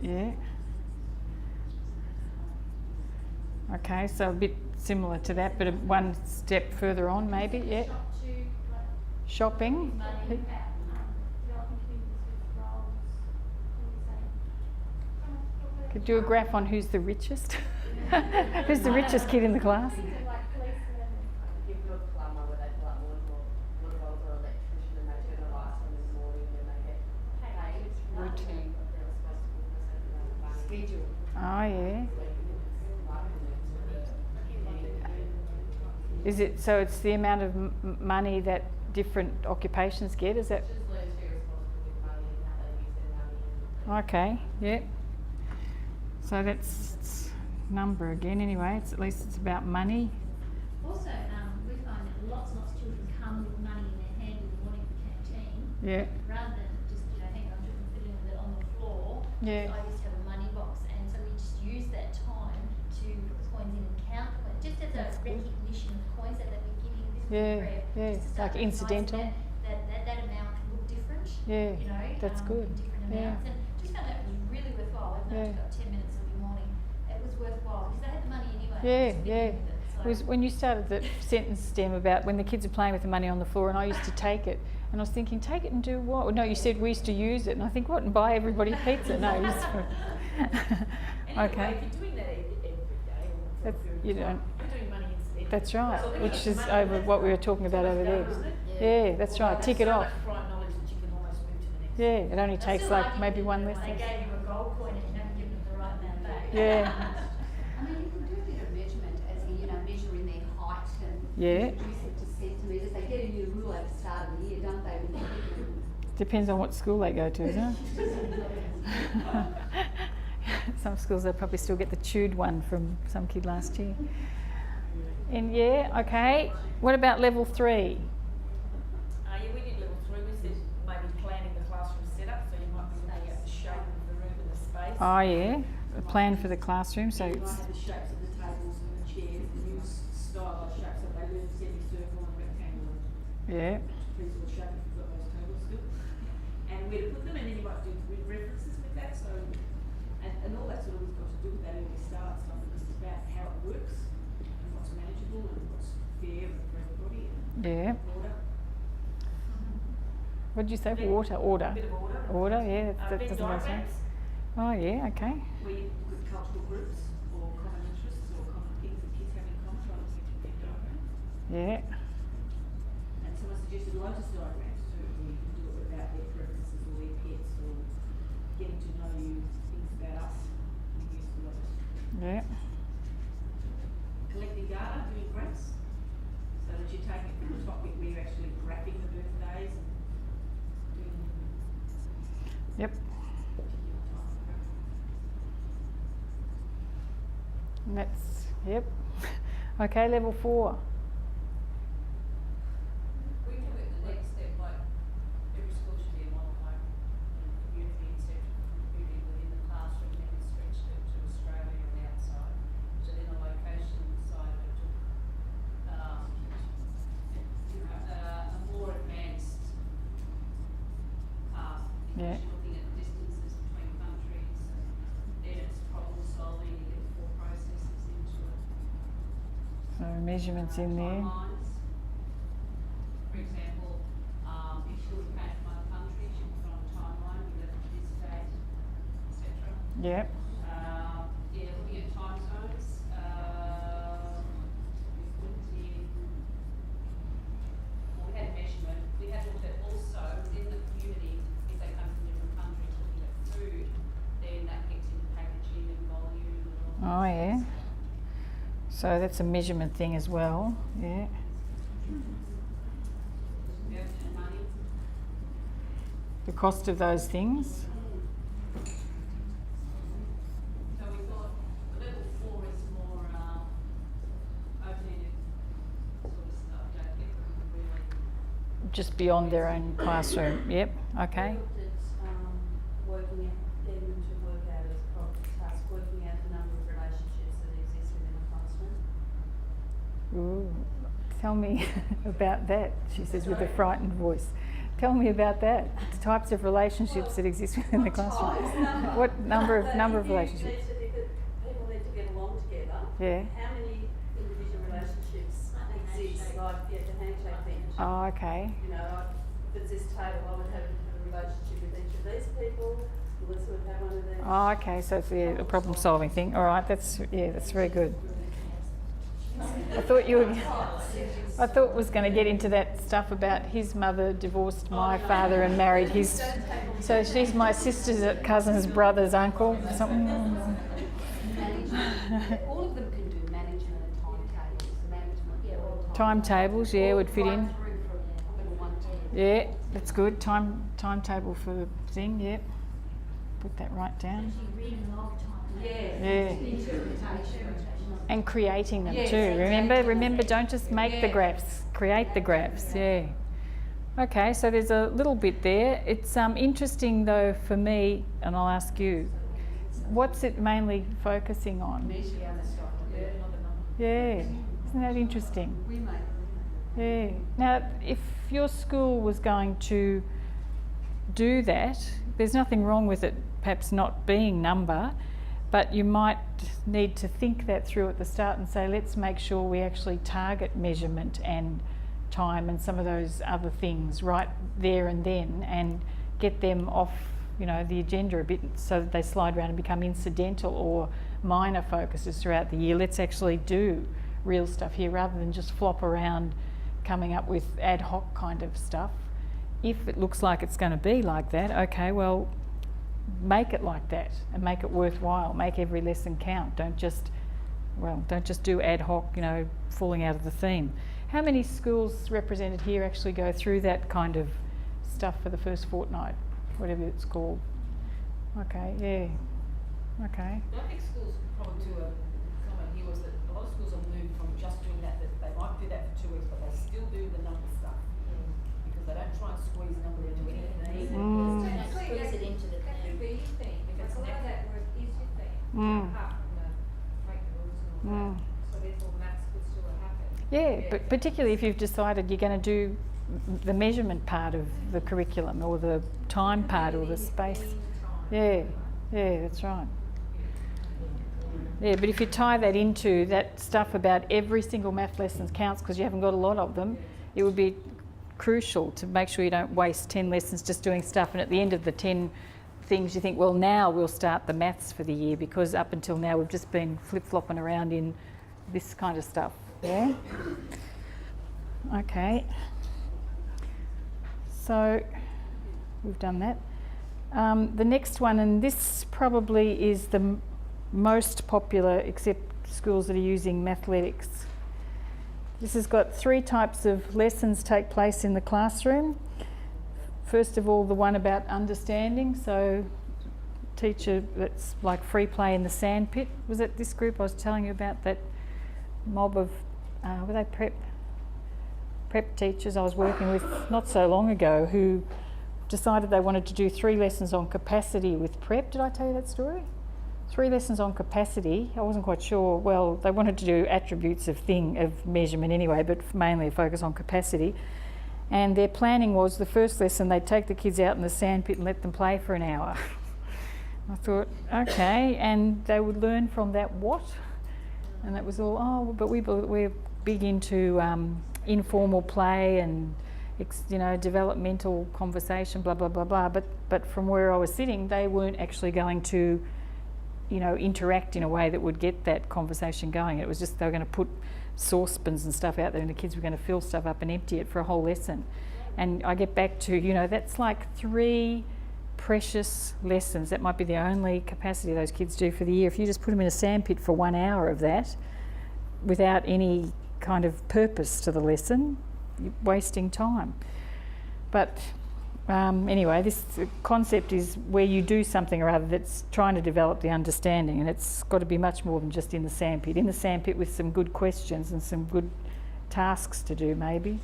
Yeah. Okay, so a bit similar to that, but one step further on maybe, yeah. Shopping. Could do a graph on who's the richest. Who's the richest kid in the class? Routine. Schedule. Oh yeah. Is it so? It's the amount of money that different occupations get. Is that? Okay. Yeah. So that's number again. Anyway, it's at least it's about money. Also, we find that lots and lots of children come with money in their hand in the morning for canteen. Yeah. Rather than just, hang on, children fiddling with it on the floor. Yeah. I used to have a money box, and so we just use that time to put the coins in and count the coins, just as a recognition of coins that we're giving this prayer. Yeah. Just to start Like incidental. that amount can look different. Yeah. That's good. Different amounts, and just found that was really worthwhile. Even though it's got 10 minutes every morning, it was worthwhile because they had the money anyway. Yeah. It was when you started the sentence stem about when the kids are playing with the money on the floor, and I used to take it, and I was thinking, take it and do what? Well, no, you said we used to use it, and I think, what, and buy everybody pizza? No, it was for okay. If you're doing that every day, or That's, you don't. you're doing money instead. That's right, So which is over what we were talking about over there. Yeah, that's right. Tick it off. Prior knowledge that you can almost move to the next. Yeah, it only takes like maybe one They lesson. gave you a gold coin and you haven't given them the right amount back. Yeah. I mean, you can do a bit of measurement as in, measuring their height and Yeah. reduce it to centimetres. They get a new rule at the start of the year, don't they? Depends on what school they go to, isn't it? Some schools they probably still get the chewed one from some kid last year. And okay. What about level 3? We did level 3. We said maybe planning the classroom setup, so you might be looking at the shape of the room and the space. Oh yeah, a plan for the classroom. So You might it's have the shapes of the tables and the chairs, the new style of shapes that they learn semicircle and rectangle. yeah, Reasonable shape if you've got those tables still. And where to put them, and then you might do references with that. So, and all that sort of has got to do with that early start stuff, because it's about how it works and what's manageable and what's fair for everybody. And yeah. order. What did you say? Bit- Order. Bit of order. Order. Yeah, that Venn doesn't make sense. diagrams, Oh yeah, okay. where you put cultural groups or common interests or common things that kids have in common, trying to think of Venn diagrams. Yeah, And someone suggested Lotus diagrams too, where you can do it without their preferences or their pets or getting to know you, things about us. You use the Lotus. yeah, Collecting data, doing graphs, so that you're taking it from a topic where you're actually graphing the birthdays and doing yep. particular type of graph. And that's yep. Okay, level 4. We can look at the next step, like every school should be a model home, community, etc., community within the classroom, then stretched it to Australia and outside. So then the location side of it took, a more advanced path. Yeah. Because you're looking at distances between countries, and then it's problem solving, you get 4 processes into it. So measurements in there. Timelines. For example, if children came from other countries, you put on a timeline, you left at this date, etc. Yep. Looking at time zones, we had measurement. We had looked at also within the community, if they come from different countries, looking at food, then that gets into packaging and volume and all. Oh yeah. So that's a measurement thing as well. Yeah. Yeah, and money. The cost of those things. So we thought level 4 is more open-ended sort of stuff. Don't get them really. Just beyond their own classroom. Yep. Okay. We looked at working out, getting them to work out as a problem task, working out the number of relationships that exist within a classroom. Ooh. Tell me about that, she says with a frightened voice. Tell me about that. types of relationships that exist within the classroom. What number of relationships? People need to get along together. Yeah. How many individual relationships exist? Like, the handshake thing. Oh, okay. You know, like, if it's this table, I would have a relationship with each of these people. Melissa would have one of them. Oh, okay. So it's a problem-solving thing. All right. That's very good. I thought it was going to get into that stuff about his mother divorced my father and married his. So she's my sister's cousin's brother's uncle. Something. Management, all of them can do management and timetables. Management, Timetables, yeah, would fit in. Right through from level 1 to 10. Yeah, that's good. Timetable for the thing. Yeah, put that right down. Actually reading of time. Yeah. Interpretation. And creating them Yes, too. exactly. Remember, don't just make the graphs. Create the graphs. Yeah. Okay, so there's a little bit there. It's interesting though for me, and I'll ask you, what's it mainly focusing on? Yeah, isn't that interesting? We make. Yeah. Now, if your school was going to do that, there's nothing wrong with it perhaps not being number, but you might need to think that through at the start and say, let's make sure we actually target measurement and time and some of those other things right there and then, and get them off, the agenda a bit so that they slide around and become incidental or minor focuses throughout the year. Let's actually do real stuff here rather than just flop around coming up with ad hoc kind of stuff. If it looks like it's going to be like that, okay, well, make it like that and make it worthwhile. Make every lesson count. Don't just do ad hoc, falling out of the theme. How many schools represented here actually go through that kind of stuff for the first fortnight, whatever it's called? Okay, yeah. Okay. I think schools probably do a comment here was that a lot of schools have moved from just doing that they might do that for 2 weeks, but they still do the number stuff because they don't try and squeeze number into anything. Don't squeeze it into the That could be your thing, because a lot of that work is your thing, apart from the make the rules and all that. So therefore maths could still happen. Yeah, but particularly if you've decided you're going to do the measurement part of the curriculum or the time part or the space. Yeah, that's right. Yeah, but if you tie that into that stuff about every single math lesson counts because you haven't got a lot of them, it would be crucial to make sure you don't waste 10 lessons just doing stuff, and at the end of the 10 things you think, well, now we'll start the maths for the year, because up until now we've just been flip-flopping around in this kind of stuff. Yeah? Okay. So we've done that. The next one, and this probably is the most popular except schools that are using mathletics. This has got 3 types of lessons take place in the classroom. First of all, the one about understanding. So teacher, that's like free play in the sandpit. Was it this group I was telling you about, that mob of, were they prep teachers I was working with not so long ago, who decided they wanted to do 3 lessons on capacity with prep. Did I tell you that story? 3 lessons on capacity. I wasn't quite sure. Well, they wanted to do attributes of measurement anyway, but mainly a focus on capacity. And their planning was the first lesson they'd take the kids out in the sandpit and let them play for an hour. I thought, okay, and they would learn from that what? And that was all, but we're big into informal play and developmental conversation, blah, blah, blah, blah. But from where I was sitting, they weren't actually going to interact in a way that would get that conversation going. It was just they were going to put saucepans and stuff out there and the kids were going to fill stuff up and empty it for a whole lesson. And I get back to, that's like 3 precious lessons. That might be the only capacity those kids do for the year. If you just put them in a sandpit for 1 hour of that without any kind of purpose to the lesson, you're wasting time. But anyway, this concept is where you do something or other that's trying to develop the understanding, and it's got to be much more than just in the sandpit. In the sandpit with some good questions and some good tasks to do, maybe.